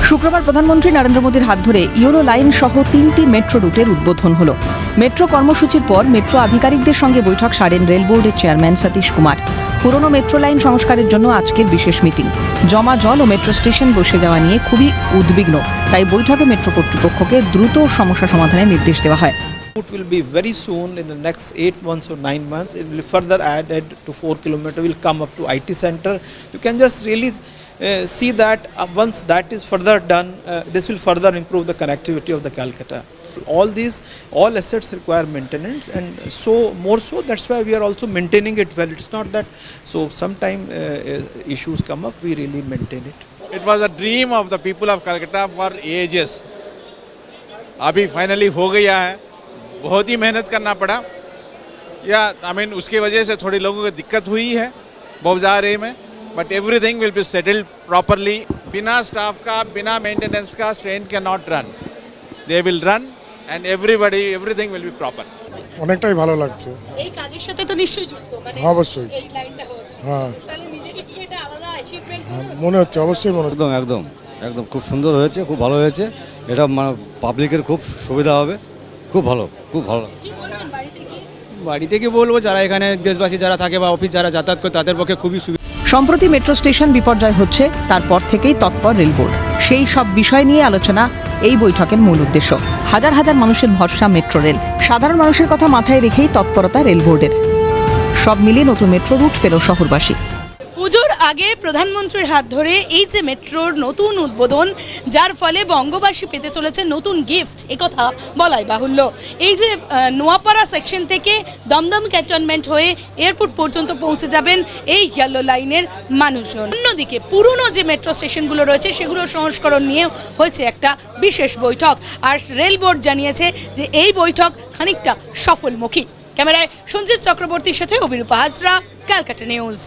শুক্রবার প্রধানমন্ত্রী নরেন্দ্র মোদীর হাত ধরে ইউরো লাইন সহ 3টি মেট্রো রুটের উদ্বোধন হলো। মেট্রো কর্মসূচির পর মেট্রো আধিকারিকদের সঙ্গে বৈঠক সারেন রেল বোর্ডের চেয়ারম্যান সতীশ কুমার। পুরনো মেট্রো লাইন সংস্কারের জন্য আজকের বিশেষ মিটিং। জমা জল ও মেট্রো স্টেশন বসে যাওয়া নিয়ে খুবই উদ্বিগ্ন, তাই বৈঠকে মেট্রো কর্তৃপক্ষকে দ্রুত সমস্যা সমাধানের নির্দেশ দেওয়া হয়। It will be very soon in the next 8 months or 9 months. It will further added to 4 kilometer. Will come up to IT center. You can just really see that once that is further done, this will further improve the connectivity of the Calcutta. All assets require maintenance, and so more so that's why we are also maintaining it well. It's not that so sometime issues come up, we really maintain it. It was a dream of the people of Calcutta for ages. अभी finally हो गया है। बहुत ही मेहनत करना पड़ा या उसकी वजह से थोड़ी लोगों को दिक्कत हुई है बौजारे में, but everything will be settled properly. बिना स्टाफ का, बिना मेंटेनेंस का train can not run. They will run and everything will be proper. অনেকটাই ভালো লাগছে। এই কাজের সাথে তো নিশ্চয়ই যুক্ত, মানে অবশ্যই। এই লাইনটা হচ্ছে, হ্যাঁ, তাহলে নিজেকে কি এটা আলাদা অ্যাচিভমেন্ট মনে হচ্ছে, অবশ্যই মনে হচ্ছে। একদম খুব সুন্দর হয়েছে, খুব ভালো হয়েছে। এটা পাবলিকের খুব সুবিধা হবে, খুব ভালো। কি বলবেন বাড়িতে কি? বাড়ি থেকে বলবো যারা এখানে দেশবাসী যারা থাকে বা অফিস যারা যাতায়াত করে তাদের পক্ষে খুবই সুবিধা। সম্প্রতি মেট্রো স্টেশন বিপর্যয় হচ্ছে, তারপর থেকেই তৎপর রেল বোর্ড। সেই সব বিষয় নিয়ে আলোচনা এই বৈঠকের মূল উদ্দেশ্য। হাজার হাজার মানুষের ভরসা মেট্রো রেল, সাধারণ মানুষের কথা মাথায় রেখেই তৎপরতা রেল বোর্ডের। সব মিলিয়ে নতুন মেট্রো রুট পেল শহরবাসী। পুজোর আগে প্রধানমন্ত্রীর হাত ধরে এই যে মেট্রোর নতুন উদ্বোধন, যার ফলে বঙ্গবাসী পেতে চলেছে নতুন গিফট, একথা বলাই বাহুল্য। এই যে নোয়াপাড়া সেকশন থেকে দমদম ক্যান্টনমেন্ট হয়ে এয়ারপোর্ট পর্যন্ত পৌঁছে যাবেন এই ইয়েলো লাইনের মানুষজন। অন্যদিকে পুরনো যে মেট্রো স্টেশনগুলো রয়েছে সেগুলোর সংস্করণ নিয়ে হয়েছে একটা বিশেষ বৈঠক, আর রেল বোর্ড জানিয়েছে যে এই বৈঠক খানিকটা সফলমুখী। ক্যামেরায় সঞ্জীব চক্রবর্তীর সাথে অভিরূপা হাজরা, ক্যালকাটা নিউজ।